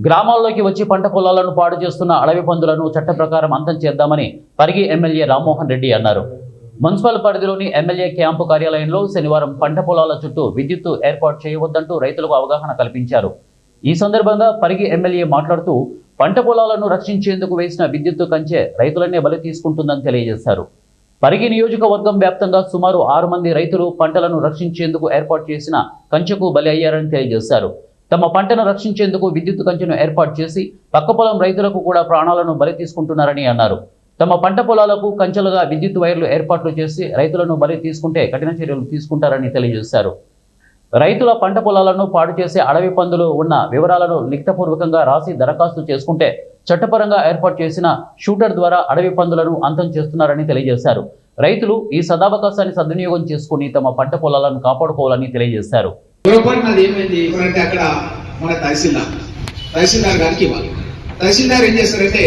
గ్రామాల్లోకి వచ్చి పంట పొలాలను పాడు చేస్తున్న అడవి పందులను చట్ట ప్రకారం అంతం చేద్దామని పరిగి ఎమ్మెల్యే రామ్మోహన్ రెడ్డి అన్నారు. మున్సిపల్ పరిధిలోని ఎమ్మెల్యే క్యాంపు కార్యాలయంలో శనివారం పంట పొలాల చుట్టూ విద్యుత్తు ఏర్పాటు చేయవద్దంటూ రైతులకు అవగాహన కల్పించారు. ఈ సందర్భంగా పరిగి ఎమ్మెల్యే మాట్లాడుతూ పంట పొలాలను రక్షించేందుకు వేసిన విద్యుత్తు కంచె రైతులనే బలి తీసుకుంటుందని తెలియజేశారు. పరిగి నియోజకవర్గం వ్యాప్తంగా సుమారు 6 మంది రైతులు పంటలను రక్షించేందుకు ఏర్పాటు చేసిన కంచెకు బలి అయ్యారని తెలియజేశారు. తమ పంటను రక్షించేందుకు విద్యుత్ కంచెను ఏర్పాటు చేసి పక్క పొలం రైతులకు కూడా ప్రాణాలను బలి తీసుకుంటున్నారని అన్నారు. తమ పంట పొలాలకు కంచెలుగా విద్యుత్ వైర్లు ఏర్పాట్లు చేసి రైతులను బలి తీసుకుంటే కఠిన చర్యలు తీసుకుంటారని తెలియజేశారు. రైతుల పంట పొలాలను పాడు చేసే అడవి పందులు ఉన్న వివరాలను లిఖితపూర్వకంగా రాసి దరఖాస్తు చేసుకుంటే చట్టపరంగా ఏర్పాటు చేసిన షూటర్ ద్వారా అడవి పందులను అంతం చేస్తున్నారని తెలియజేశారు. రైతులు ఈ సదావకాశాన్ని సద్వినియోగం చేసుకుని తమ పంట పొలాలను కాపాడుకోవాలని తెలియజేశారు. అక్కడ మన తహసీల్దార్ గారికి ఇవ్వాలి. తహసీల్దార్ ఏం చేస్తారంటే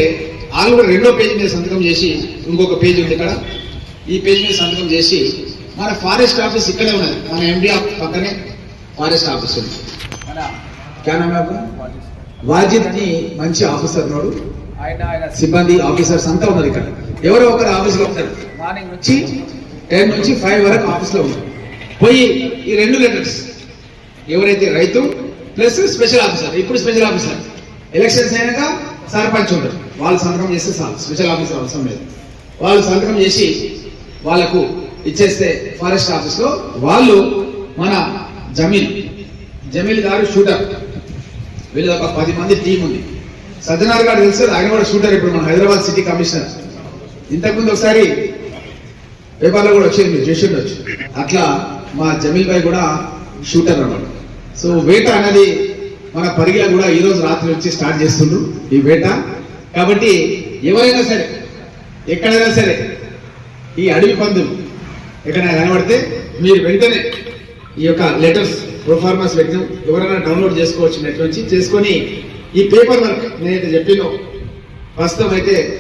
వాళ్ళు కూడా 2వ పేజీ మీద సంతకం చేసి, ఇంకొక పేజీ ఉంది ఇక్కడ, ఈ పేజీ మీద సంతకం చేసి మన ఫారెస్ట్ ఆఫీస్ ఇక్కడే ఉన్నది, మన ఎండి పక్కనే ఫారెస్ట్ ఆఫీస్ ఉంది. వాజిద్ అని మంచి ఆఫీసర్ ఉన్నాడు, సిబ్బంది ఆఫీసర్స్ అంతా ఉన్నారు ఇక్కడ. ఎవరో ఒకరు ఆఫీస్లో ఉంటారు. మార్నింగ్ నుంచి 10 నుంచి 5 వరకు ఆఫీస్లో ఉంటారు. పోయి ఈ 2 లెటర్స్ ఎవరైతే రైతు ప్లస్ స్పెషల్ ఆఫీసర్, ఇప్పుడు స్పెషల్ ఆఫీసర్ ఎలక్షన్స్ అయినాక సర్పంచ్ ఉంటారు, వాళ్ళు సంతకం చేస్తే చాలు, స్పెషల్ ఆఫీసర్ అవసరం లేదు. వాళ్ళు సంతకం చేసి వాళ్ళకు ఇచ్చేస్తే ఫారెస్ట్ ఆఫీస్ లో వాళ్ళు మన జమీల్ గారు షూటర్, వీళ్ళది ఒక 10 మంది టీం ఉంది. సజ్జనార్ గారు తెలుసు, ఆయన కూడా షూటర్, ఇప్పుడు మన హైదరాబాద్ సిటీ కమిషనర్. ఇంతకుముందు ఒకసారి పేపర్లో కూడా వచ్చేది, మీరు చేసి ఉండొచ్చు. అట్లా మా జమీల్ భాయ్ కూడా షూటర్ అన్నమాట. సో వేట అనేది మన పరిగిలో కూడా ఈ రోజు రాత్రి నుంచి స్టార్ట్ చేస్తుండ్రు ఈ వేట. కాబట్టి ఎవరైనా సరే ఎక్కడైనా సరే ఈ అడవి పందులు ఎక్కడైనా కనబడితే మీరు వెంటనే ఈ యొక్క లెటర్స్ ప్రొఫార్మస్ పెట్టిన ఎవరైనా డౌన్లోడ్ చేసుకోవచ్చు, నెట్ నుంచి చేసుకొని ఈ పేపర్ వర్క్ నేనైతే చెప్పినో ప్రస్తుతం అయితే